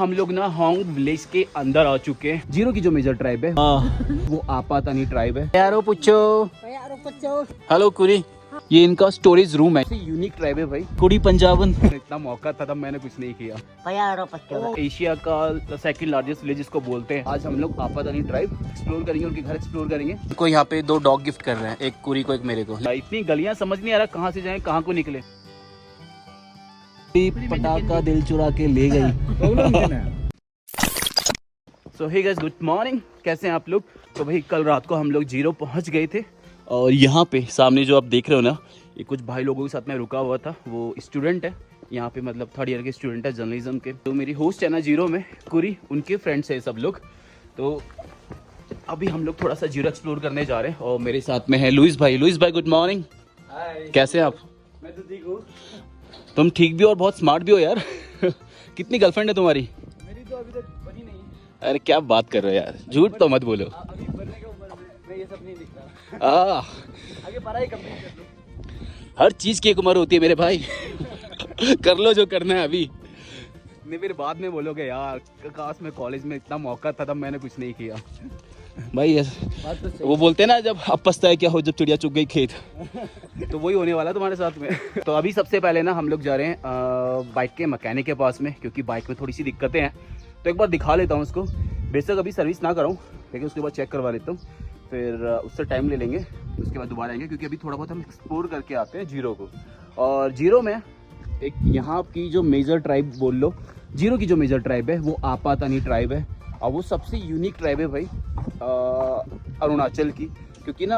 हम लोग ना होंग विलेज के अंदर आ चुके हैं। जीरो की जो मेजर ट्राइब है वो आपातानी ट्राइब है। यारो पुच्छो हेलो कुरी, ये इनका स्टोरेज रूम है। यूनिक ट्राइब है भाई, कुड़ी पंजाबन। इतना मौका था तब मैंने कुछ नहीं किया। एशिया का सेकंड लार्जेस्ट विलेज इसको बोलते हैं। आज हम लोग आपातानी ट्राइब एक्सप्लोर करेंगे, उनके घर एक्सप्लोर करेंगे। इनको यहाँ पे 2 डॉग गिफ्ट कर रहे हैं, एक कुरी को एक मेरे को। इतनी गलियां समझ नहीं आ रहा कहाँ से जाएं कहाँ को निकले। पटाखा दिल चुरा के ले गई। सो हे गाइस, गुड मॉर्निंग, कैसे हैं आप लोग। तो भाई कल रात को हम लोग जीरो पहुंच गए थे और यहाँ पे सामने जो आप देख रहे हो ना, ये कुछ भाई लोगों के साथ में रुका हुआ था। वो स्टूडेंट है यहाँ पे, मतलब 3rd ईयर के स्टूडेंट है जर्नलिज्म के। तो मेरी होस्ट है ना जीरो में कुरी, उनके फ्रेंड्स है सब लोग। तो अभी हम लोग थोड़ा सा जीरो एक्सप्लोर करने जा रहे हैं और मेरे साथ में है लुइस भाई। लुइस भाई गुड मॉर्निंग। कैसे हैं आप। मैं तो ठीक हूँ। तुम ठीक भी हो और बहुत स्मार्ट भी हो यार। कितनी गर्लफ्रेंड है तुम्हारी। मेरी तो अभी तक बनी नहीं। अरे क्या बात कर रहे हो यार, झूठ तो मत बोलो। अभी बनने के ऊपर मैं ये सब नहीं दिखता। आगे पढ़ाई कंप्लीट कर लो। हर चीज की एक उम्र होती है मेरे भाई। कर लो जो करना है अभी, नहीं फिर बाद में बोलोगे यार काश में कॉलेज में इतना मौका था तब मैंने कुछ नहीं किया। भाई बात तो वो बोलते हैं ना, जब अब पछताए क्या हो जब चिड़िया चुग गई खेत। तो वही होने वाला तुम्हारे साथ में। तो अभी सबसे पहले ना हम लोग जा रहे हैं बाइक के मैकेनिक के पास में, क्योंकि बाइक में थोड़ी सी दिक्कतें हैं। तो एक बार दिखा लेता हूँ उसको। बेशक अभी सर्विस ना कराऊँ, लेकिन उसके बाद चेक करवा लेता हूँ, फिर उससे टाइम ले लेंगे। उसके बाद दोबारा आएंगे, क्योंकि अभी थोड़ा बहुत हम एक्सप्लोर करके आते हैं जीरो को। और जीरो में एक यहाँ की जो मेजर ट्राइब बोल लो, जीरो की जो मेजर ट्राइब है वो आपातानी ट्राइब है। और वो सबसे यूनिक ट्राइब है भाई अरुणाचल की, क्योंकि ना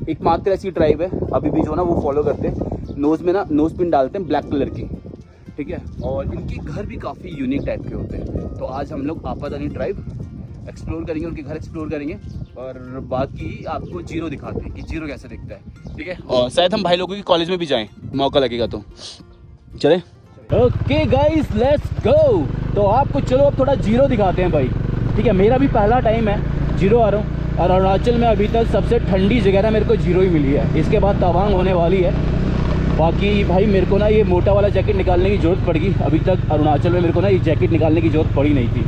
एकमात्र ऐसी ट्राइब है अभी भी जो ना वो फॉलो करते हैं, नोज़ में ना नोज़ पिन डालते हैं ब्लैक कलर की, ठीक है। और इनके घर भी काफ़ी यूनिक टाइप के होते हैं। तो आज हम लोग आपातानी ट्राइब एक्सप्लोर करेंगे, उनके घर एक्सप्लोर करेंगे और बाकी आपको जीरो दिखाते हैं कि जीरो कैसे दिखता है, ठीक है। और शायद हम भाई लोगों की कॉलेज में भी जाएं, मौका लगेगा तो चले। Okay guys let's go. तो आपको चलो अब थोड़ा जीरो दिखाते हैं भाई, ठीक है। मेरा भी पहला टाइम है जीरो आ रहा हूँ, और अरुणाचल में अभी तक सबसे ठंडी जगह ना मेरे को जीरो ही मिली है। इसके बाद तवांग होने वाली है। बाकी भाई मेरे को ना ये मोटा वाला जैकेट निकालने की ज़रूरत पड़ेगी। अभी तक अरुणाचल में मेरे को ना ये जैकेट निकालने की ज़रूरत पड़ी नहीं थी।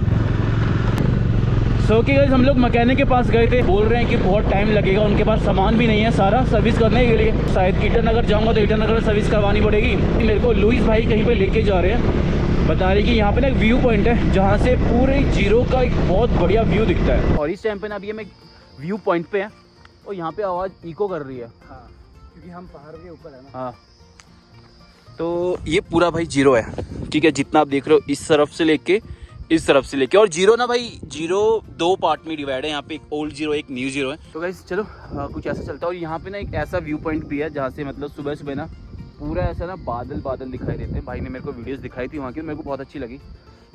सो कि गाइस हम लोग मैकेनिक के पास गए थे, बोल रहे हैं कि बहुत टाइम लगेगा, उनके पास सामान भी नहीं है सारा सर्विस करने के लिए। शायद ईटानगर जाऊँगा तो ईटानगर में सर्विस करवानी पड़ेगी। मेरे को लुइस भाई कहीं पर लेके जा रहे हैं, बता रही कि यहाँ पे ना एक व्यू पॉइंट है जहाँ से पूरे जीरो का एक बहुत बढ़िया व्यू दिखता है। और इस टाइम पे ना अभी हम एक व्यू पॉइंट पे हैं और यहाँ पे आवाज़ इको कर रही है। हाँ, क्योंकि हम पहाड़ के ऊपर है ना। हाँ, तो ये पूरा भाई जीरो है, ठीक है। जितना आप देख रहे हो इस तरफ से लेके इस तरफ से लेके, और जीरो ना भाई जीरो 2 पार्ट में डिवाइड है। यहाँ पे एक ओल्ड जीरो एक न्यू जीरो है। तो गाइस चलो कुछ ऐसा चलता है। और यहाँ पे ना एक ऐसा व्यू पॉइंट भी है जहाँ से मतलब सुबह सुबह ना पूरा ऐसा ना बादल बादल दिखाई देते हैं। भाई ने मेरे को वीडियोस दिखाई थी वहाँ की, मेरे को बहुत अच्छी लगी।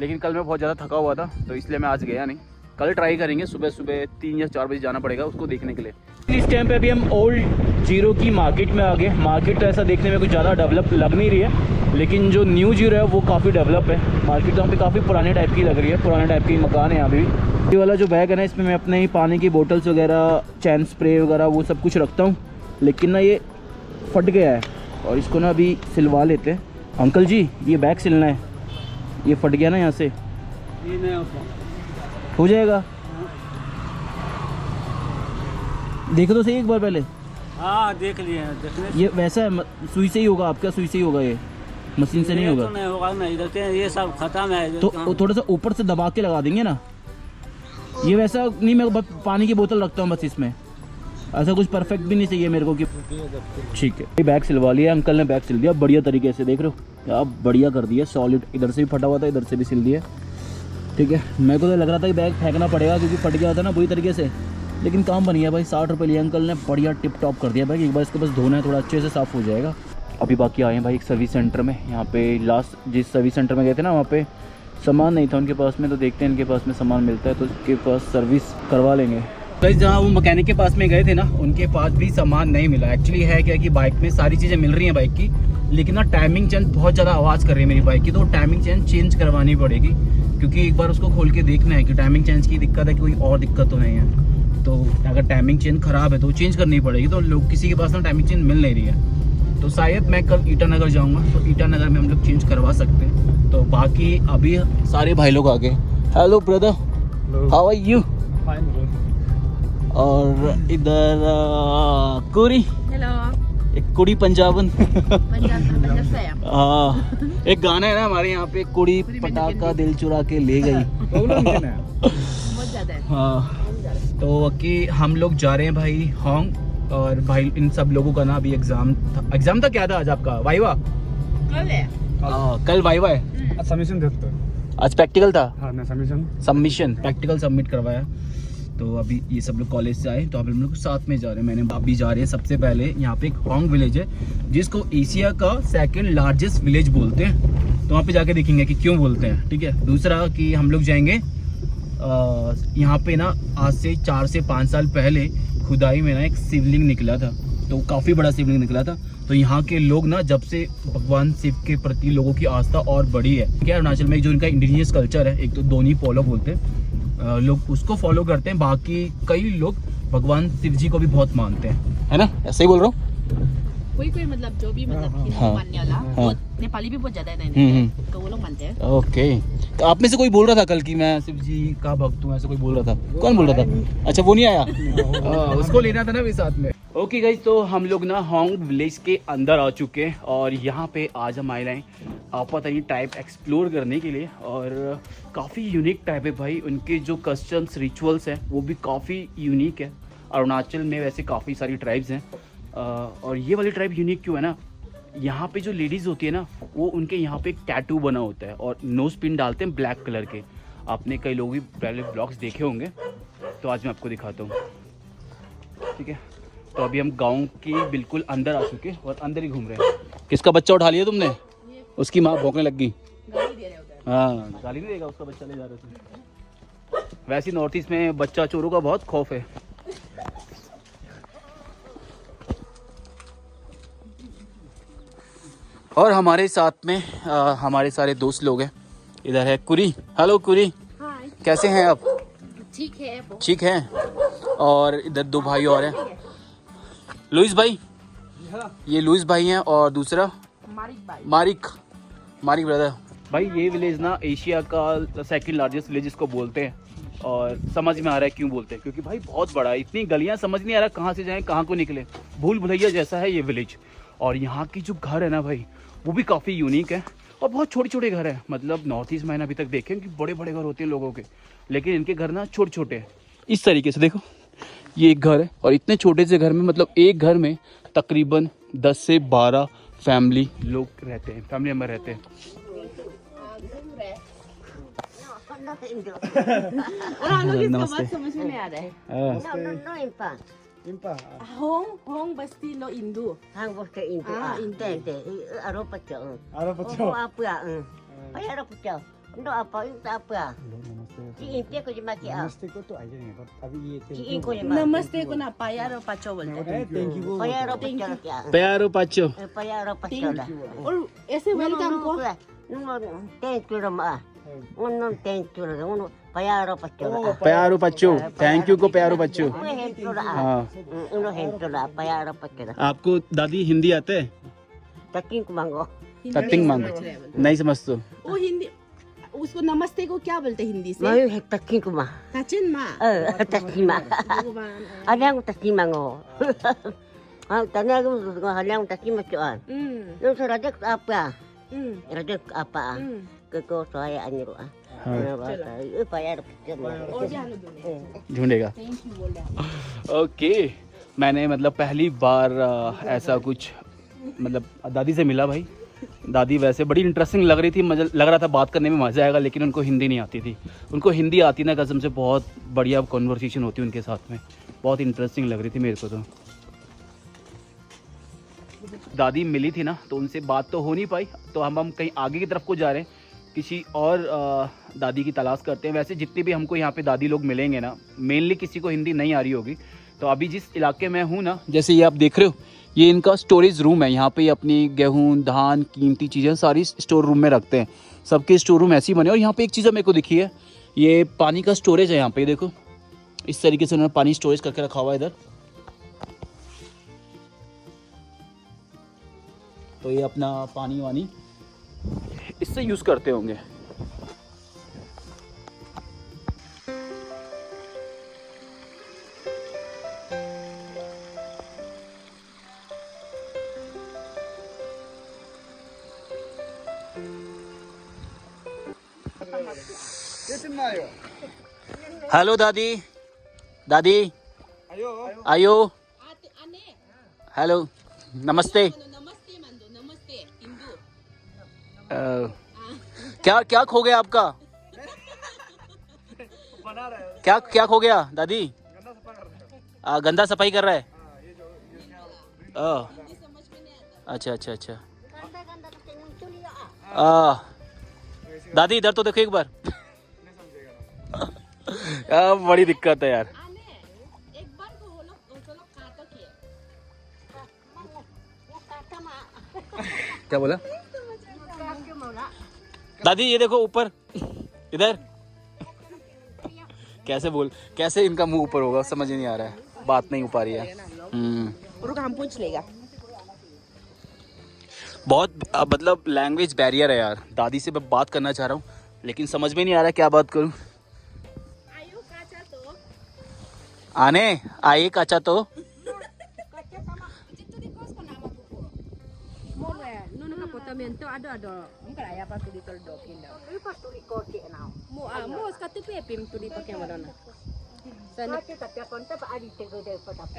लेकिन कल मैं बहुत ज़्यादा थका हुआ था तो इसलिए मैं आज गया नहीं। कल ट्राई करेंगे, सुबह सुबह 3 या 4 बजे जाना पड़ेगा उसको देखने के लिए। इस टाइम पे अभी हम ओल्ड जीरो की मार्केट में आ गए। मार्केट तो ऐसा देखने में कुछ ज़्यादा डेवलप लग नहीं रही है, लेकिन जो न्यू जीरो है वो काफ़ी डेवलप है। मार्केट तो यहाँ पे काफ़ी पुराने टाइप की लग रही है, पुराने टाइप की मकान है यहाँ भी। ये वाला जो बैग है ना, इसमें मैं अपने ही पानी की बोटल्स वगैरह, चैन स्प्रे वगैरह वो सब कुछ रखता हूँ। लेकिन ना ये फट गया है और इसको ना अभी सिलवा लेते हैं। अंकल जी ये बैग सिलना है, ये फट गया ना यहाँ से। ये नहीं होता, हो जाएगा। देखो तो सही एक बार पहले। हाँ देख लिए देखने। ये वैसा है, सुई से ही होगा आपका, सुई से ही होगा, ये मशीन से नहीं होगा। तो नहीं होगा ना, इधर ये सब खत्म है। तो थोड़ा सा ऊपर से दबा के लगा देंगे ना। ये वैसा नहीं, मैं बस पानी की बोतल रखता हूँ बस इसमें, ऐसा कुछ परफेक्ट भी नहीं चाहिए मेरे को कि ठीक है। बैग सिलवा लिया अंकल ने, बैग सिल दिया बढ़िया तरीके से, देख रहे हो क्या बढ़िया कर दिया, सॉलिड। इधर से भी फटा हुआ था, इधर से भी सिल दिया, ठीक है। मेरे को तो लग रहा था कि बैग फेंकना पड़ेगा क्योंकि फट गया था ना बुरी तरीके से, लेकिन काम बन गया भाई। 60 रुपये लिए अंकल ने, बढ़िया टिप टॉप कर दिया भाई। एक बार इसको बस धोना है, थोड़ा अच्छे से साफ़ हो जाएगा। अभी बाकी आए हैं भाई एक सर्विस सेंटर में। यहाँ पे लास्ट जिस सर्विस सेंटर में गए थे ना, वहाँ पे सामान नहीं था उनके पास में, तो देखते हैं इनके पास में सामान मिलता है तो उसके पास सर्विस करवा लेंगे। गाइस जहाँ वो मैकेनिक के पास में गए थे ना, उनके पास भी सामान नहीं मिला। एक्चुअली है क्या कि बाइक में सारी चीज़ें मिल रही हैं बाइक की, लेकिन ना टाइमिंग चेन बहुत ज़्यादा आवाज़ कर रही है मेरी बाइक की, तो टाइमिंग चेन चेंज करवानी पड़ेगी। क्योंकि एक बार उसको खोल के देखना है कि टाइमिंग चेंज की दिक्कत है कि कोई और दिक्कत तो नहीं है। तो अगर टाइमिंग चेन ख़राब है तो चेंज करनी पड़ेगी। तो लोग किसी के पास ना टाइमिंग चेन मिल नहीं रही है, तो शायद मैं कल ईटानगर जाऊँगा तो ईटानगर में हम लोग चेंज करवा सकते हैं। तो बाकी अभी सारे भाई लोग आ गए। Hello brother, how are you? Fine bro. और इधर कुरी, हेलो। एक कुड़ी पंजाबन। पंजाब से आप? हाँ, एक गाना है ना हमारे यहाँ पे, कुड़ी पटाखा दिल चुरा के ले गई। बहुत ज़्यादा है। हाँ, तो कि हम लोग जा रहे हैं भाई होंग, और भाई इन सब लोगों का ना अभी एग्जाम था क्या था आज आपका? वाइवा? कल है। कल वाइवा है, सबमिशन देते आज प्रैक्टिकल था। हाँ ना सबमिशन प्रैक्टिकल सबमिट करवाया। तो अभी ये सब लोग कॉलेज से आए, तो हम लोग साथ में जा रहे हैं। मैंने अभी जा रहे हैं सबसे पहले यहाँ पे एक होंग विलेज है, जिसको एशिया का सेकंड लार्जेस्ट विलेज बोलते हैं। तो वहाँ पे जाके देखेंगे कि क्यों बोलते हैं, ठीक है। दूसरा कि हम लोग जाएंगे यहाँ पे ना, आज से 4 से 5 साल पहले खुदाई में ना एक शिवलिंग निकला था, तो काफ़ी बड़ा शिवलिंग निकला था। तो यहाँ के लोग ना जब से भगवान शिव के प्रति लोगों की आस्था और बढ़ी है। क्या अरुणाचल में जो इनका इंडिजिनियस कल्चर है, एक तो दोनी पोलो बोलते हैं, लोग उसको फॉलो करते हैं। बाकी कई लोग भगवान शिव जी को भी बहुत मानते हैं, है ना? ऐसे ही बोल रहा हूँ। कोई मतलब जो भी मतलब हिंदू हाँ। मानने वाला, हाँ। वो नेपाली भी बहुत ज़्यादा है, तो वो लोग मानते हैं। ओके, तो आप में से कोई बोल रहा था कल कि मैं शिव जी का भक्त हूँ, ऐसा कोई बोल रहा था? कौन बोल रहा था? अच्छा, वो नहीं आया। उसको लेना था ना भी साथ में। ओके गाइज, तो हम लोग ना होंग विलेज के अंदर आ चुके हैं, और यहाँ पे आज हम आए हैं आपतनी टाइप एक्सप्लोर करने के लिए। और काफ़ी यूनिक टाइप है भाई, उनके जो कस्टम्स रिचुअल्स हैं वो भी काफ़ी यूनिक है। अरुणाचल में वैसे काफ़ी सारी ट्राइब्स हैं, और ये वाली ट्राइब यूनिक क्यों है ना, यहाँ पे जो लेडीज़ होती है ना, वो उनके यहाँ पे एक टैटू बना होता है और नोज पिन डालते हैं ब्लैक कलर के। आपने कई लोग भी पहले ब्लॉग्स देखे होंगे, तो आज मैं आपको दिखाता हूँ, ठीक है। तो अभी हम गांव की बिल्कुल अंदर आ चुके हैं और अंदर ही घूम रहे हैं। किसका बच्चा उठा लिया तुमने? उसकी माँ भौंकने लग गई। गाली दे रहे उधर। हाँ, गाली नहीं देगा, उसका बच्चा ले जा रहे थे। वैसे नॉर्थ ईस्ट में बच्चा चोरों का बहुत खौफ है। और हमारे साथ में हमारे सारे दोस्त लोग हैं। इधर है कुरी। हेलो कुरी, हाय। कैसे हैं आप? ठीक है। ठीक है। और इधर 2 भाई और हैं, लुइस भाई, ये लुइस भाई हैं, और दूसरा मारिक ब्रदर। भाई ये विलेज ना एशिया का सेकंड लार्जेस्ट विलेज इसको बोलते हैं, और समझ में आ रहा है क्यों बोलते हैं, क्योंकि भाई बहुत बड़ा है, इतनी गलियां समझ नहीं आ रहा कहाँ से जाएं कहाँ को निकले, भूल भुलैया जैसा है ये विलेज। और यहाँ की जो घर है ना भाई, वो भी काफ़ी यूनिक है, और बहुत छोटे छोटे घर हैं। मतलब नॉर्थ ईस्ट मैंने अभी तक देखे कि बड़े बड़े घर होते हैं लोगों के, लेकिन इनके घर ना छोटे छोटे हैं। इस तरीके से देखो, ये एक घर है, और इतने छोटे से घर में मतलब एक घर में तकरीबन 10 से 12 फैमिली लोग रहते हैं, फैमिली मेम्बर रहते हैं। नमस्ते। समझ में नहीं आ रहा है। Impa. होंग बस्ती लो Indu. Hang bos ke intu Ah, ah. intu. Te aro pacho. Ara pacho. Oh apa ya? Ay aro pacho. Ndo apa itu apa? Ci inte ko jemaki ah. नमस्ते को तो आइए नहीं, पर अभी ये Ci thank in ko you. jemaki. नमस्ते को ना पायारो पाचो बोलते हैं। Thank you. Paya aro pacho ya. प्यारो पाचो। Paya aro pacho lah. और ऐसे वेलकम को Nung thank you ram ah. Nung thank you ram. Nung paya aro pacho lah. प्यारो बच्चो, थैंक यू को प्यारो बच्चो। Nung hento lah. हाँ, Nung hento lah. Paya aro pacho lah. आपको दादी हिंदी आते है? Taking ko mango. तटिंग मांगो, नहीं समझ तो? वो हिंदी, उसको नमस्ते को क्या बोलते हिंदी से? Mau taking ko ma. ताचिन माँ। Taking ma. Ada yang taking mango. Ah, tanya ko ada yang taking macuan. Nung sa radek apa? Radek apa? Keko saya anjro ah. Paya aro pacho lah. और जानो दूने। ढूंढेगा। Thank you बोल रहा है। Okay, मैंने मतलब पहली बार ऐसा कुछ मतलब दादी से मिला भाई। दादी वैसे बड़ी इंटरेस्टिंग लग रही थी, मुझे लग रहा था बात करने में मज़ा आएगा, लेकिन उनको हिंदी नहीं आती थी। उनको हिंदी आती ना, कसम से बहुत बढ़िया कॉन्वर्सेशन होती उनके साथ में, बहुत इंटरेस्टिंग लग रही थी मेरे को। तो दादी मिली थी ना, तो उनसे बात तो हो नहीं पाई, तो हम कहीं आगे की तरफ को जा रहे हैं, किसी और दादी की तलाश करते हैं। वैसे जितने भी हमको यहाँ पे दादी लोग मिलेंगे ना, मेनली किसी को हिंदी नहीं आ रही होगी। तो अभी जिस इलाके में हूँ ना, जैसे ये आप देख रहे हो, ये इनका स्टोरेज रूम है। यहाँ पे अपनी गेहूँ, धान, कीमती चीज़ें सारी स्टोर रूम में रखते हैं। सबके स्टोर रूम ऐसे ही बने। और यहाँ पे एक चीज़ मेरे को दिखी है, ये पानी का स्टोरेज है। यहाँ पे देखो, इस तरीके से उन्होंने पानी स्टोरेज करके रखा हुआ है इधर। तो ये अपना पानी वानी इससे यूज़ करते होंगे। हेलो दादी, दादी आयो, हेलो नमस्ते। क्या क्या खो गया आपका? क्या क्या खो गया दादी? गंदा सफाई कर रहा है। अच्छा अच्छा अच्छा। दादी इधर तो देखो एक बार। बड़ी दिक्कत है यार। क्या बोला दादी? ये देखो ऊपर, इधर। कैसे इनका मुंह ऊपर होगा, समझ ही नहीं आ रहा है, बात नहीं हो पा रही है। हम पूछ लेगा। बहुत मतलब लैंग्वेज बैरियर है यार। दादी से मैं बात करना चाह रहा हूँ लेकिन समझ में नहीं आ रहा क्या बात करूँ। आने आइए काचा तो।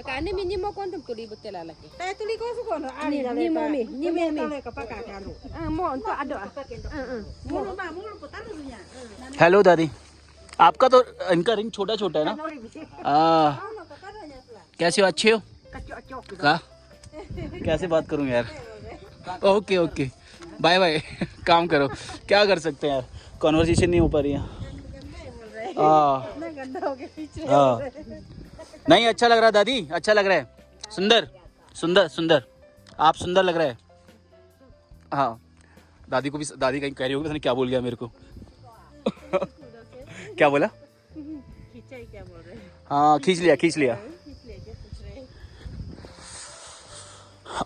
Kani minyi mo kon tuli betel lagi. Tuli ko su kono ani ni mo ka pakakaru. Mo onto ado. Mulu ba mulu putar dunya. Hello दादी, आपका तो इनका रिंग छोटा छोटा है ना। कैसे हो? अच्छे हो? का कैसे बात करूं यार। Okay okay bye bye. काम करो, क्या कर सकते हैं यार, कॉन्वर्सेशन नहीं हो पा रही है। नहीं अच्छा लग रहा दादी, अच्छा लग रहा है। सुंदर सुंदर सुंदर, आप सुंदर लग रहे हैं। हाँ दादी को भी, दादी कहीं कह रही होगी क्या बोल गया मेरे को। क्या बोला? क्या बोल रहे? हाँ खींच लिया।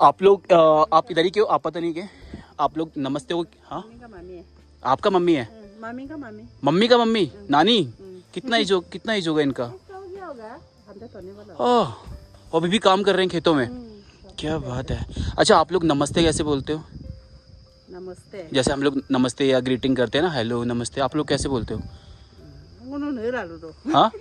आप लोग आप इधर ही क्यों? आप पता नहीं क्या आप लोग नमस्ते हो? हाँ आपका मम्मी है? मम्मी का मम्मी। मम्मी का मम्मी, नानी। कितना एज होगा इनका? ओह, अभी भी काम कर रहे हैं खेतों में। क्या बात है। अच्छा आप लोग नमस्ते कैसे बोलते हो? नमस्ते जैसे हम लोग नमस्ते या ग्रीटिंग करते हैं ना, हेलो नमस्ते, आप लोग कैसे बोलते हो? हाँ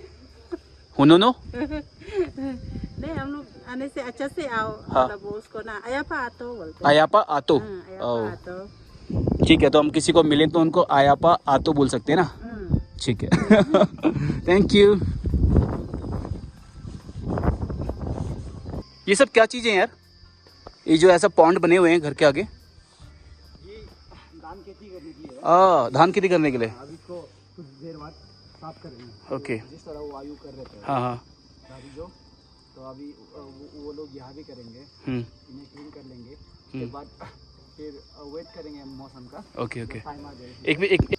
हुनोनो? नहीं हम लोग आने से अच्छा से आओ। हाँ। मतलब उसको ना आयापा आतो बोलते हैं। आयापा आतो। आयापा आतो। ठीक है, तो हम किसी को मिले तो उनको आयापा आतो बोल सकते हैं ना। ठीक है। Thank you. ये सब क्या चीजें हैं यार? ये जो ऐसा पॉन्ड बने हुए हैं घर के आगे, धान खेती करने के लिए। धान खेती करने के लिए। अभी इसको कुछ देर बाद साफ करेंगे। ओके। जिस तरह वो वायु कर रहे थे। हाँ अभी जो तो अभी वो लोग यहाँ भी करेंगे, हम्म इन्हें क्लीन कर लेंगे। उसके बाद फिर वेट करेंगे मौसम का। Okay okay. टाइम आ जाए। एक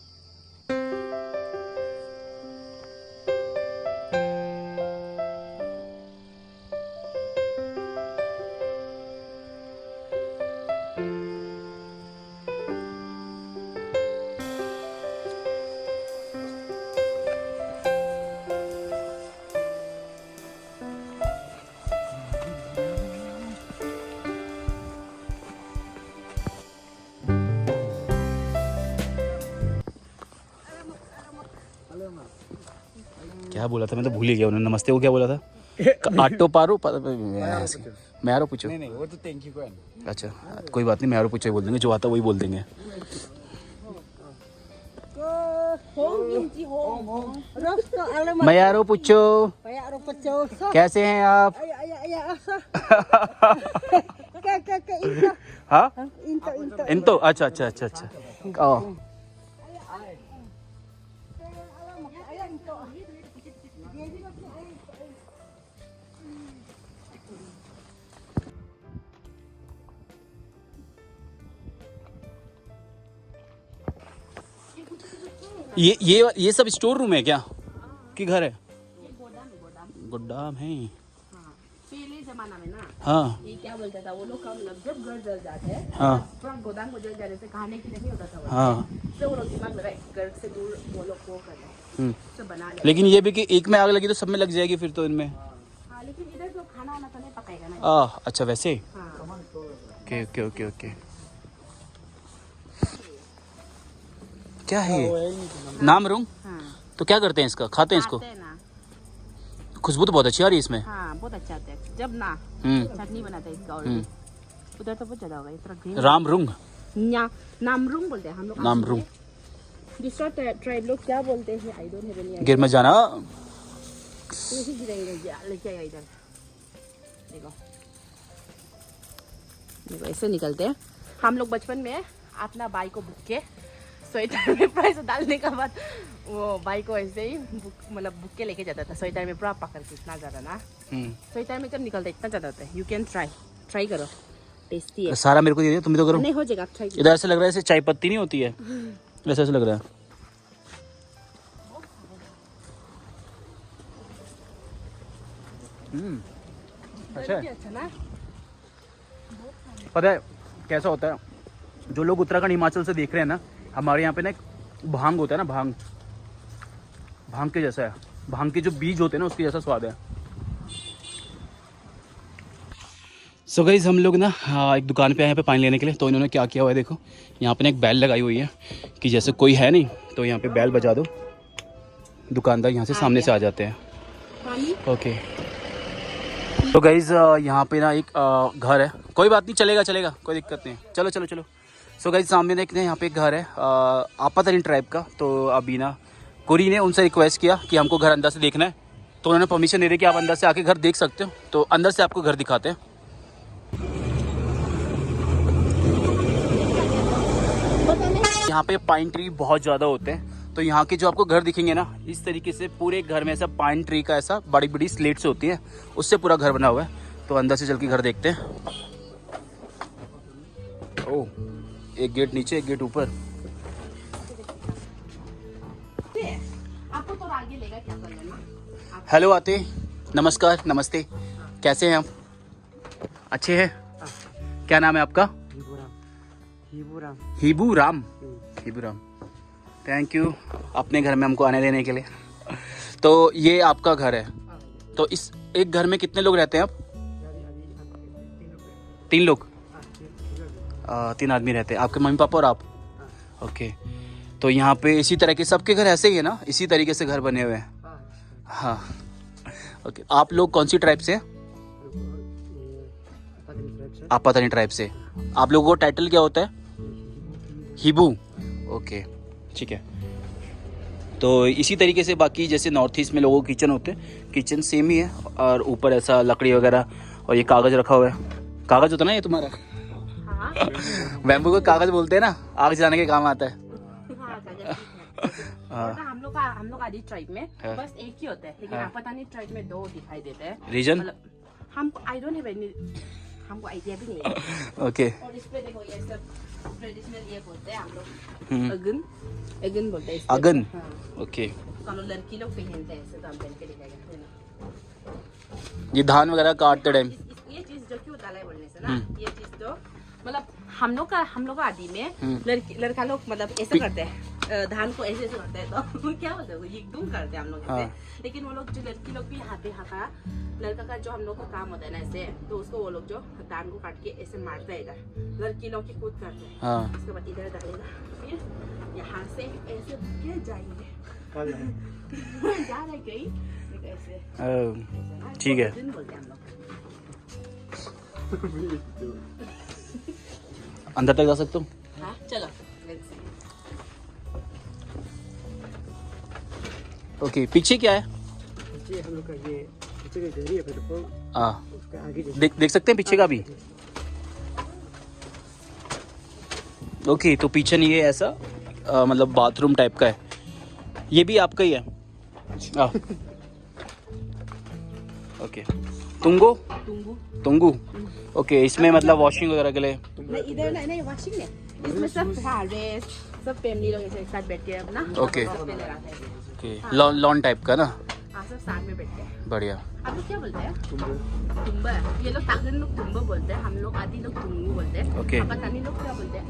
क्या बोला था, मैं तो भूल ही गया। उन्होंने नमस्ते को क्या बोला था? आटो पारो मैरो पूछो। नहीं वो तो थैंक यू को है। अच्छा कोई बात नहीं, मैरो पूछो बोल देंगे, जो आता वही बोल देंगे। मैरो पूछो, कैसे हैं आप? हाँ इंतो। अच्छा अच्छा अच्छा अच्छा। ये सब स्टोर रूम है क्या कि घर है? गोदाम है। पहले जमाना में ना हाँ ये क्या बोलता था वो लोग का मतलब जब घर जल जाते हैं हाँ पूरा गोदाम को जल जाने से खाने के लिए नहीं होता था वो। हाँ। तो वो लोग दिमाग लगाए घर से दूर वो लोग को करना सब बना ले। लेकिन ये भी कि एक में आग लगी तो सब में लग जाएगी फिर तो इनमें। हाँ लेकिन इधर तो खाना वाना तो नहीं पकाएगा ना। अच्छा वैसे। हाँ ओके ओके ओके ओके। क्या है ये? नाम रूम। हाँ तो क्या करते हैं इसका, खाते हैं इसको? खाते हैं ना। खुशबू तो बहुत अच्छी आ रही है इसमें। हाँ बहुत अच्छा आता है जब ना चटनी बनाते हैं इसका। और उधर तो बहुत ज्यादा होगा इस तरह ग्रीन राम रुंग। नामरूंग बोलते हैं हम लोग। नामरूंग। दूसरा ट्राइब लोग क्या बोलते हैं I don't have any idea. गिर में जाना। लेके आएगा इधर देखो देखो ऐसे निकलते हैं हम लोग। बचपन में अपना बाइक को बुक के स्वेटर में प्राइस डालने के बाद वो बाइक को ऐसे ही मतलब बुक के लेके जाता था स्वेटर में पूरा पकड़ के। इतना ज़्यादा ना स्वेटर में जब निकलता इतना ज़्यादा होता है। यू कैन ट्राई करो टेस्टी है। सारा मेरे को दे दे, तुम भी तो करो। नहीं हो जाएगा आप ट्राई। इधर ऐसे लग रहा है जैसे चाय पत्ती नहीं होती है, ऐसा ऐसे लग रहा है। अच्छा है। अच्छा ना। पता है कैसा होता है, जो लोग उत्तराखंड हिमाचल से देख रहे हैं ना, हमारे यहाँ पे ना एक भांग होता है ना, भांग भांग के जैसा है। भांग के जो बीज होते हैं ना उसके जैसा स्वाद है। सो गाइस हम लोग ना एक दुकान पे आए हैं पे पानी लेने के लिए। तो इन्होंने क्या किया हुआ है देखो, यहाँ पे ना एक बैल लगाई हुई है कि जैसे कोई है नहीं तो यहाँ पे बैल बजा दो, दुकानदार यहाँ से सामने से आ जाते हैं। ओके तो गाइस यहाँ पे ना एक घर है। कोई बात नहीं, चलेगा चलेगा, कोई दिक्कत नहीं। चलो चलो चलो। सो गाइस सामने देखते हैं यहाँ पे एक घर है आपातरीन ट्राइब का। तो अभी ना कोरी ने उनसे रिक्वेस्ट किया कि हमको घर अंदर से देखना है, तो उन्होंने परमिशन दे दी कि आप अंदर से आके घर देख सकते हो। तो अंदर से आपको घर दिखाते हैं। यहाँ पे पाइन ट्री बहुत ज़्यादा होते हैं, तो यहाँ के जो आपको घर दिखेंगे ना इस तरीके से पूरे घर में ऐसा पाइन ट्री का ऐसा बड़ी बड़ी स्लेट्स होती है, उससे पूरा घर बना हुआ है। तो अंदर से चल के घर देखते हैं। ओह, एक गेट नीचे एक गेट ऊपर। आपको तो आगे लेगा क्या करना। हेलो आते, नमस्कार नमस्ते, कैसे हैं आप? अच्छे हैं। क्या नाम है आपका? हिबू राम। हिबू राम, थैंक यू अपने घर में हमको आने देने के लिए। तो ये आपका घर है, तो इस एक घर में कितने लोग रहते हैं आप? 3 लोग। 3 आदमी रहते हैं, आपके मम्मी पापा और आप? ओके। तो यहाँ पे इसी तरह के सबके घर ऐसे ही है ना, इसी तरीके से घर बने हुए हैं? हाँ ओके। आप लोग कौन सी ट्राइब से हैं? आपातनी ट्राइब से। आप लोगों को टाइटल क्या होता है? हिबू। ओके ठीक है। तो इसी तरीके से बाकी जैसे नॉर्थ ईस्ट में लोगों के किचन होते हैं, किचन सेम ही है। और ऊपर ऐसा लकड़ी वगैरह और ये कागज़ रखा हुआ है। कागज़ होता है ना ये तुम्हारा? बैम्बू को कागज़ बोलते हैं ना, आग जलाने के काम आता है। हम लोग आदि ट्राइब में बस एक ही होता है, लेकिन आपातानी ट्राइब में 2 दिखाई देते हैं। रीजन? हमको आई डोंट हैव एनी, हमको आइडिया भी नहीं है। ओके। और इस पे देखो ये सब ट्रेडिशनल ये बोलते हैं हम लोग, अगन। अगन बोलते हैं। अगन। हाँ। ओके। kalau लड़की लोग पहनते हैं ऐसे, तो हम पहन के दिखाएगा। ये धान वगैरह काटते टाइम ये चीज जो क्यों डाला है बोलने से ना, ये चीज जो मतलब हम लोग का आदि में लड़का लोग मतलब ऐसे करते हैं, धान को ऐसे करते हैं। तो क्या बोलते हैं, एकदम करते हैं हम लोग ऐसे। लेकिन वो लोग जो लड़की लोग भी हाथे हाथा लड़का का जो हम लोग को काम होता है ना ऐसे, तो उसको वो लोग जो धान को काट के ऐसे मारता है इधर, लड़की लोग की कूद करते हैं। हाँ। उसके बाद इधर डालेगा, फिर यहाँ से ऐसे के जाएंगे जा रहे कहीं ऐसे। ठीक है। बोलते हैं हम लोग। अंदर तक जा सकते हो? हाँ चलो। ओके। पीछे क्या है? पीछे हम लोग का ये पीछे का घर ही है, फिर उसका आगे देख सकते हैं पीछे का भी? ओके। तो पीछे नहीं है ऐसा मतलब बाथरूम टाइप का है। ये भी आपका ही है? ओके। तुंगो? तुंगू। ओके। इसमें मतलब वॉशिंग वगैरह के लिए? नहीं इधर नहीं वॉशिंग है, इसमें सब रेस्ट सब फैमिली लोग ऐसे एक साथ बैठ के अपना ओके। सब पे लगाते हैं। ओके। लॉन टाइप का ना? हाँ सब साथ में बैठते हैं। बढ़िया। आप लोग क्या बोलते हैं? तुम्बा। ये लोग तागन लोग तुम्बा बोलते हैं, हम लोग आदि लोग तुंगू बोलते हैं। ओके। पाकिस्तानी लोग क्या बोलते हैं?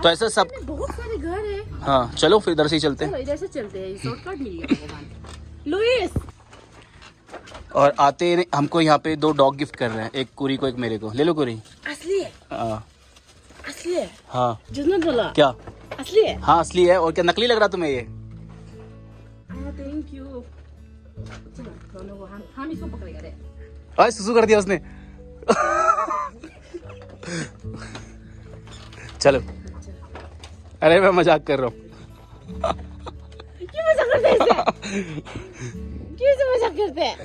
तो ऐसा सब। बहुत सारे घर है। हाँ चलो फिर इधर से ही चलते हैं। चलो इधर से चलते हैं, शॉर्टकट मिल गया भगवान। लुइस और आते हमको यहाँ पे 2 डॉग गिफ्ट कर रहे हैं, एक कुरी को एक मेरे को। ले लो कुरी। असली है। हाँ असली है। हाँ। जितना बोला क्या? असली है। हाँ असली है। और क्या नकली लग रहा तुम्हें ये? Thank you. चलो दोनों को हम इसको पकड़ेगा रे। आज सुसु कर दिया उसने। चलो। अरे मैं मजाक कर रहा हूँ। क्यों मजाक करते हैं इससे? क्यों से मजाक करते हैं?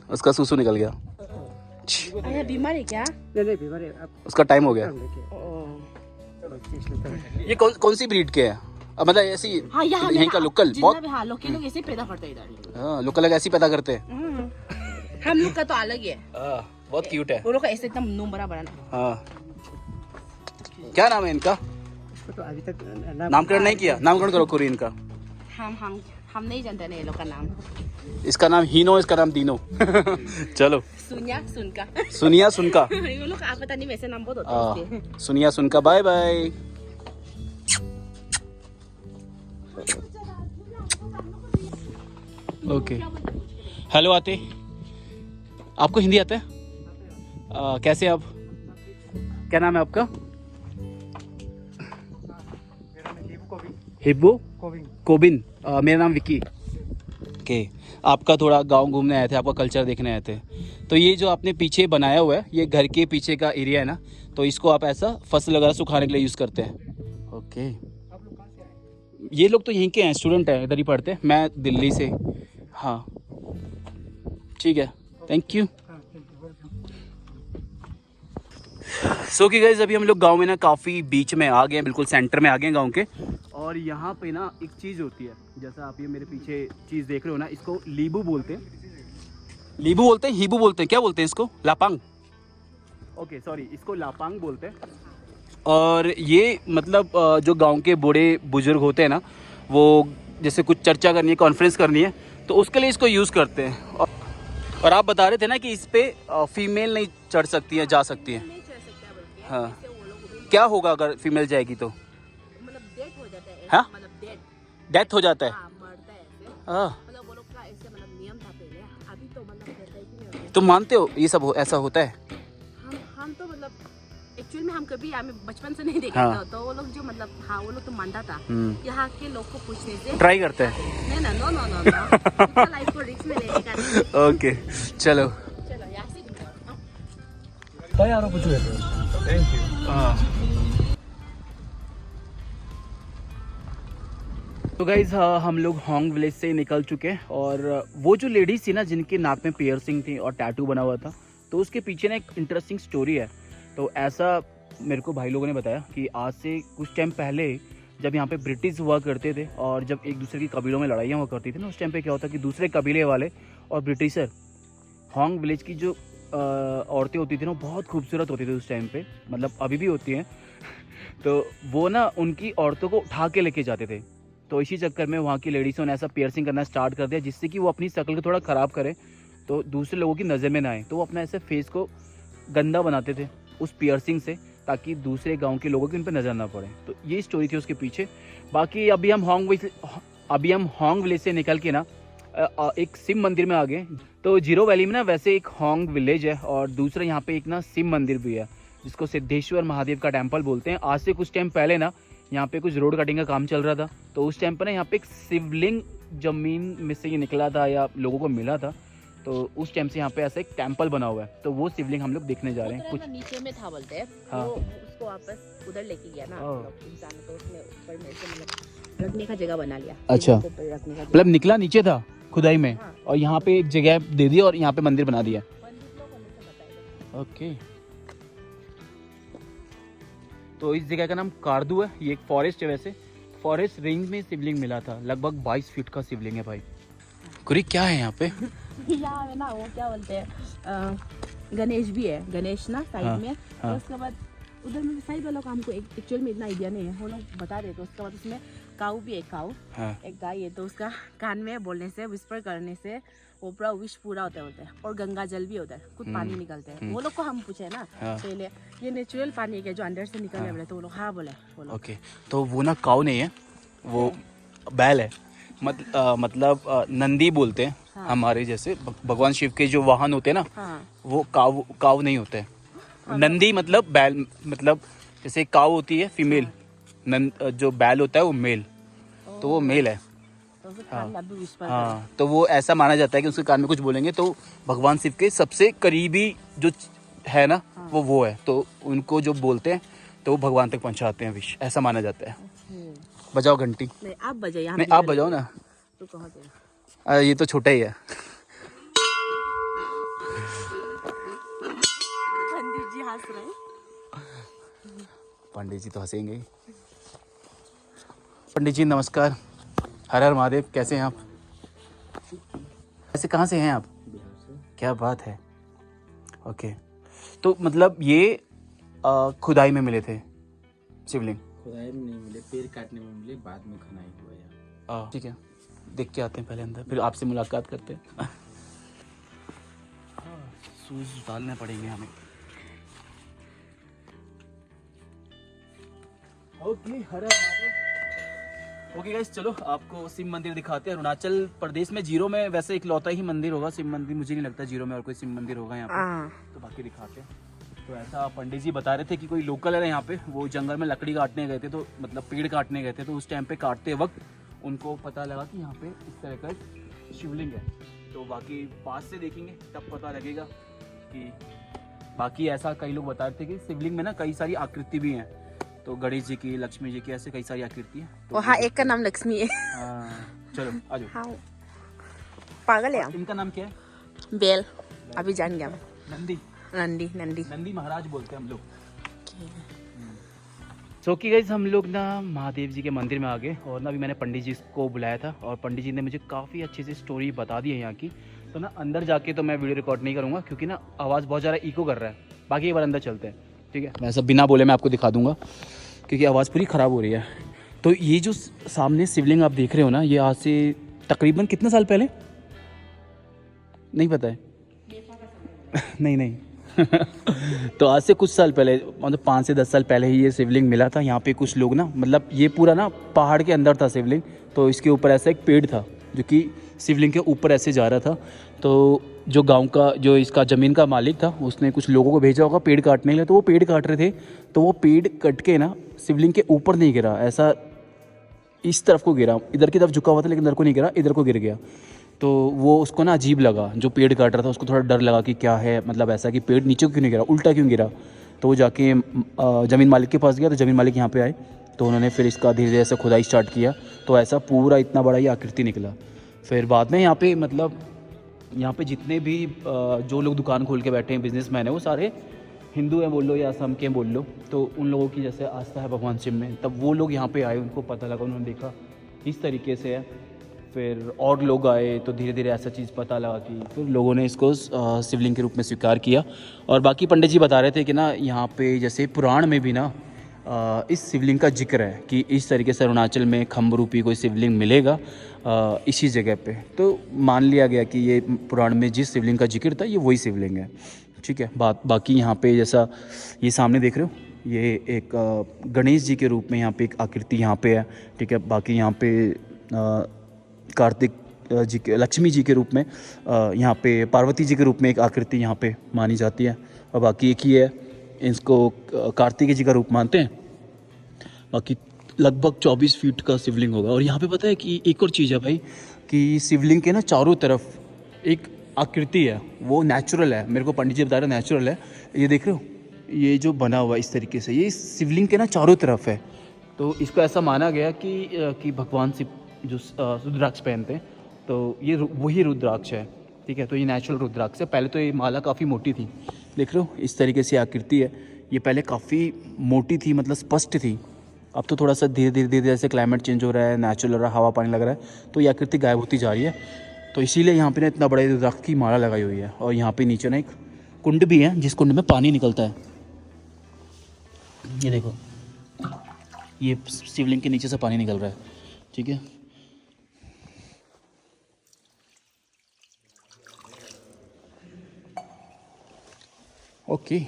उसका सुसु निकल गया। अरे बीमार है क्या? नहीं बीमार है आप। उसका टाइम हो गया। चलो ये कौन सी ब्रीड के है? मतलब ऐसी हाँ यहाँ यहीं का लोकल बहुत। हाँ लोकल लोग ऐसे पैदा करते हैं इधर। हाँ लोकल लोग ऐसे ही पैदा करते हैं। हम लोग का तो अलग ही है। बहुत क्यूट है। वो लोग का ऐसे एकदम मुंह बड़ा बड़ा ना। हाँ क्या नाम है इनका? तो अभी तक नामकरण नहीं किया। नामकरण करो कुरी इनका। हम नहीं जानते ना ये लोग का नाम। इसका नाम हीनो, इसका नाम दीनो। चलो। सुनिया सुनका। सुनिया सुनका। ये लोग आप पता नहीं वैसे नाम बहुत होते हैं। सुनिया सुनका। Bye bye. ओके। हेलो आते, आपको हिंदी आता है? कैसे आप? क्या नाम है आपका? हिब्बू कोबिन। मेरा नाम विकी। ओके। आपका थोड़ा गांव घूमने आए थे, आपका कल्चर देखने आए थे। तो ये जो आपने पीछे बनाया हुआ है, ये घर के पीछे का एरिया है ना, तो इसको आप ऐसा फसल वगैरह सुखाने के लिए यूज़ करते हैं। ओके। ये लोग तो यहीं के हैं, स्टूडेंट हैं, इधर ही पढ़ते हैं। मैं दिल्ली से। हाँ ठीक है, थैंक यू। सो कि गाइस अभी हम लोग गांव में ना काफ़ी बीच में आ गए हैं, बिल्कुल सेंटर में आ गए हैं गांव के। और यहाँ पे ना एक चीज़ होती है, जैसा आप ये मेरे पीछे चीज़ देख रहे हो ना, इसको लीबू बोलते हैं। लीबू बोलते हैं, हीबू बोलते हैं, क्या बोलते हैं इसको? लापांग। ओके सॉरी, इसको लापांग बोलते हैं। और ये मतलब जो गांव के बूढ़े बुजुर्ग होते हैं ना, वो जैसे कुछ चर्चा करनी है, कॉन्फ्रेंस करनी है, तो उसके लिए इसको यूज़ करते हैं। और आप बता रहे थे ना कि इस पे फीमेल नहीं चढ़ सकती है, जा सकती है। हाँ क्या होगा अगर फीमेल जाएगी तो? मतलब डेथ हो जाता है। हाँ? मतलब डेथ हो जाता है। हाँ मरता है ऐसे। हाँ। मतलब वो लोग का ऐसे मतलब नियम था पहले, अभी तो मतलब रहता है कि नहीं होता है। तुम मानते हो ये सब ऐसा होता है? हम तो मतलब एक्चुअली में हम कभी हमें बचपन से नहीं देखा था, तो वो लोग जो मतलब हाँ वो लोग तो मानता था। यहाँ के लोग को पूछने से ट्राई करते हैं। नहीं ना, no no no no, life को रिस्क में लेने का नहीं। ओके चलो। चलो यहाँ से थैंक यू। तो गाइज हम लोग होंग विलेज से निकल चुके हैं। और वो जो लेडीज थी ना, जिनके नाक में पियर्सिंग थी और टैटू बना हुआ था, तो उसके पीछे ना एक इंटरेस्टिंग स्टोरी है। तो ऐसा मेरे को भाई लोगों ने बताया कि आज से कुछ टाइम पहले जब यहाँ पे ब्रिटिश हुआ करते थे और जब एक दूसरे की कबीलों में लड़ाइयाँ हुआ करती थी ना, उस टाइम पे क्या होता कि दूसरे कबीले वाले और ब्रिटिशर होंग विलेज की जो औरतें होती थी ना, बहुत खूबसूरत होती थी उस टाइम पे, मतलब अभी भी होती हैं। तो वो ना उनकी औरतों को उठा के लेके जाते थे। तो इसी चक्कर में वहाँ की लेडीज़ों ने ऐसा पियर्सिंग करना स्टार्ट कर दिया, जिससे कि वो अपनी शक्ल को थोड़ा ख़राब करें, तो दूसरे लोगों की नज़र में ना आए। तो वो अपना ऐसे फेस को गंदा बनाते थे उस पियर्सिंग से, ताकि दूसरे गांव के लोगों की उन पर नज़र ना पड़े। तो ये स्टोरी थी उसके पीछे। बाकी अभी हम होंग विलेज से निकल के ना एक शिव मंदिर में आ गए। तो जीरो वैली में ना वैसे एक होंग विलेज है, और दूसरा यहाँ पे एक ना शिव मंदिर भी है, जिसको सिद्धेश्वर महादेव का टेम्पल बोलते हैं। आज से कुछ टाइम पहले ना यहाँ पे कुछ रोड कटिंग का काम चल रहा था, तो उस टाइम पर ना यहाँ पे एक शिवलिंग जमीन में से ये निकला था या लोगों को मिला था। तो उस टाइम से यहाँ पे ऐसा एक टेम्पल बना हुआ है, तो वो शिवलिंग हम लोग देखने जा रहे हैं। कुछ नीचे में था बोलते हैं। हाँ। वो उसको वापस उधर लेके गया ना इंसान, तो उसने ऊपर में से मतलब रखने का जगह बना लिया। अच्छा, रखने का मतलब निकला नीचे था खुदाई में, और यहाँ पे एक जगह दे दी और यहाँ पे मंदिर बना दिया। ओके। तो इस जगह का नाम कारदू है। ये एक फॉरेस्ट है, वैसे फॉरेस्ट रेंज में शिवलिंग मिला था, लगभग 22 फीट का शिवलिंग है भाई। कुरी क्या है यहाँ पे? यहाँ है ना वो क्या बोलते हैं, गणेश भी है, गणेश ना साइड में। और उसके बाद उधर में साइड वालों का हमको एक्चुअल में इतना आइडिया नहीं है, वो लोग बता देते। उसके बाद उसमें काऊ भी है काऊ, हाँ एक गाय है, तो उसका कान में बोलने से, विस्पर करने से वो पूरा विश पूरा होता है बोलते हैं। और गंगा जल भी होता है, कुछ पानी निकलते हैं। वो लोग को हम पूछे ना पहले, ये नेचुरल पानी है जो अंदर से निकल रहा है बोले, तो वो लोग हाँ बोले वो लोग। ओके, तो वो ना काऊ नहीं है, वो बैल है। मतलब नंदी बोलते हैं हमारे जैसे भगवान शिव के जो वाहन होते हैं ना, हाँ वो काऊ नहीं होते हैं। नंदी मतलब बैल, मतलब जैसे काऊ होती है फीमेल, जो बैल होता है वो मेल, तो वो मेल है। तो उसके कान में अभी विस्पर हाँ, तो वो ऐसा माना जाता है कि उसके कान में कुछ बोलेंगे तो भगवान शिव के सबसे करीबी जो है ना वो है, तो उनको जो बोलते हैं तो वो भगवान तक पहुंचाते हैं विश, ऐसा माना जाता है। बजाओ घंटी। नहीं आप बजाओ, यहाँ नहीं आप बजाओ ना, तो कहाँ पे ये तो छोटा ही है। पंडित जी हंस रहे हैं। पंडित जी तो हंसेंगे ही। पंडित जी नमस्कार, हर हर महादेव, कैसे हैं आप? ऐसे कहाँ से हैं आप? क्या बात है। ओके, तो मतलब ये खुदाई में मिले थे शिवलिंग? खुदाई में नहीं मिले, पेड़ काटने में मिले, बाद में खनाई हुआ यार। ठीक है, देख के आते हैं पहले अंदर, फिर आपसे मुलाकात करते हैं। शूज डालने पड़ेंगे हमें। ओके, हर हर महादेव। ओके गाइस, चलो आपको शिव मंदिर दिखाते हैं। अरुणाचल प्रदेश में जीरो में वैसे इकलौता ही मंदिर होगा शिव मंदिर, मुझे नहीं लगता जीरो में और कोई शिव मंदिर होगा यहाँ पे, तो बाकी दिखाते हैं। तो ऐसा पंडित जी बता रहे थे कि कोई लोकल है यहाँ पे, वो जंगल में लकड़ी काटने गए थे, तो मतलब पेड़ काटने गए थे, तो उस टाइम पे काटते वक्त उनको पता लगा कि यहाँ पे इस तरह का शिवलिंग है। तो बाकी पास से देखेंगे तब पता लगेगा कि बाकी ऐसा कई लोग बता रहे थे कि शिवलिंग में ना कई सारी आकृति भी हैं, तो गणेश जी की, लक्ष्मी जी की, ऐसे कई सारी आकृति हैं। तो हाँ, एक का नाम लक्ष्मी है। चलो आ जाओ। हाँ, पागल है इनका नाम क्या है? बेल, अभी जान गया मैं। नंदी, नंदी नंदी नंदी महाराज बोलते हैं हम लोग। सो कि गाइस हम लोग ना महादेव जी के मंदिर में आ गए, और ना अभी मैंने पंडित जी को बुलाया था, और पंडित जी ने मुझे काफ़ी अच्छी सी स्टोरी बता दी है यहाँ की। तो ना अंदर जाके तो मैं वीडियो रिकॉर्ड नहीं करूँगा क्योंकि ना आवाज़ बहुत ज़्यादा इको कर रहा है। बाकी एक बार अंदर चलते हैं, ठीक है? मैं सब बिना बोले मैं आपको दिखा दूँगा क्योंकि आवाज़ पूरी ख़राब हो रही है। तो ये जो सामने शिवलिंग आप देख रहे हो ना, ये आज से तकरीबन कितने साल पहले, नहीं पता है? नहीं तो आज से कुछ साल पहले, मतलब 5 से 10 साल पहले ही ये शिवलिंग मिला था। यहाँ पे कुछ लोग ना, मतलब ये पूरा ना पहाड़ के अंदर था शिवलिंग, तो इसके ऊपर ऐसा एक पेड़ था जो कि शिवलिंग के ऊपर ऐसे जा रहा था। तो जो गांव का, जो इसका ज़मीन का मालिक था, उसने कुछ लोगों को भेजा होगा पेड़ काटने के लिए, तो वो पेड़ काट रहे थे, तो वो पेड़ कट के ना शिवलिंग के ऊपर नहीं गिरा, ऐसा इस तरफ को गिरा, इधर की तरफ झुका हुआ था लेकिन इधर को नहीं गिरा, इधर को गिर गया। तो वो उसको ना अजीब लगा, जो पेड़ काट रहा था उसको थोड़ा डर लगा कि क्या है, मतलब ऐसा कि पेड़ नीचे क्यों नहीं गिरा, उल्टा क्यों गिरा। तो वो जाके ज़मीन मालिक के पास गया, तो ज़मीन मालिक यहाँ पे आए, तो उन्होंने फिर इसका धीरे धीरे ऐसा खुदाई स्टार्ट किया, तो ऐसा पूरा इतना बड़ा ये आकृति निकला। फिर बाद में यहाँ पे, मतलब यहाँ पे जितने भी जो लोग दुकान खोल के बैठे हैं, बिजनेसमैन है, वो सारे हिंदू हैं बोल लो या असम के बोल लो, तो उन लोगों की जैसे आस्था है भगवान शिव में, तब वो लोग यहाँ पे आए, उनको पता लगा, उन्होंने देखा इस तरीके से है। फिर और लोग आए, तो धीरे धीरे ऐसा चीज़ पता लगा कि फिर लोगों ने इसको शिवलिंग के रूप में स्वीकार किया। और बाकी पंडित जी बता रहे थे कि ना यहाँ पे जैसे पुराण में भी ना इस शिवलिंग का जिक्र है कि इस तरीके से अरुणाचल में खम्ब रूपी कोई शिवलिंग मिलेगा इसी जगह पे। तो मान लिया गया कि ये पुराण में जिस शिवलिंग का जिक्र था ये वही शिवलिंग है, ठीक है। बाकी यहाँ पे जैसा ये सामने देख रहे हो, ये एक गणेश जी के रूप में यहाँ पे एक आकृति यहाँ पे है, ठीक है। बाकी यहाँ पे कार्तिक जी के, लक्ष्मी जी के रूप में, यहाँ पे पार्वती जी के रूप में एक आकृति यहाँ पे मानी जाती है। और बाकी एक ही है, इसको कार्तिक जी का रूप मानते हैं। बाकी लगभग 24 फीट का शिवलिंग होगा। और यहाँ पे पता है कि एक और चीज़ है भाई, कि शिवलिंग के ना चारों तरफ एक आकृति है, वो नेचुरल है। मेरे को पंडित जी बता रहे नेचुरल है। ये देख रहे हो, ये जो बना हुआ इस तरीके से, ये शिवलिंग के ना चारों तरफ है। तो इसको ऐसा माना गया कि भगवान शिव जो रुद्राक्ष पहनते हैं, तो ये वही रुद्राक्ष है, ठीक है। तो ये नेचुरल रुद्राक्ष है। पहले तो ये माला काफ़ी मोटी थी, देख रहे हो इस तरीके से आकृति है। ये पहले काफ़ी मोटी थी, मतलब स्पष्ट थी। अब तो थोड़ा सा धीरे धीरे जैसे क्लाइमेट चेंज हो रहा है, नेचुरल हो रहा है, हवा पानी लग रहा है, तो ये आकृति गायब होती जा रही है। तो इसीलिए यहाँ पे ना इतना बड़ा रुद्राक्ष की माला लगाई हुई है। और यहाँ पे नीचे ना एक कुंड भी है, जिस कुंड में पानी निकलता है। ये देखो, ये शिवलिंग के नीचे से पानी निकल रहा है। ठीक है। ओके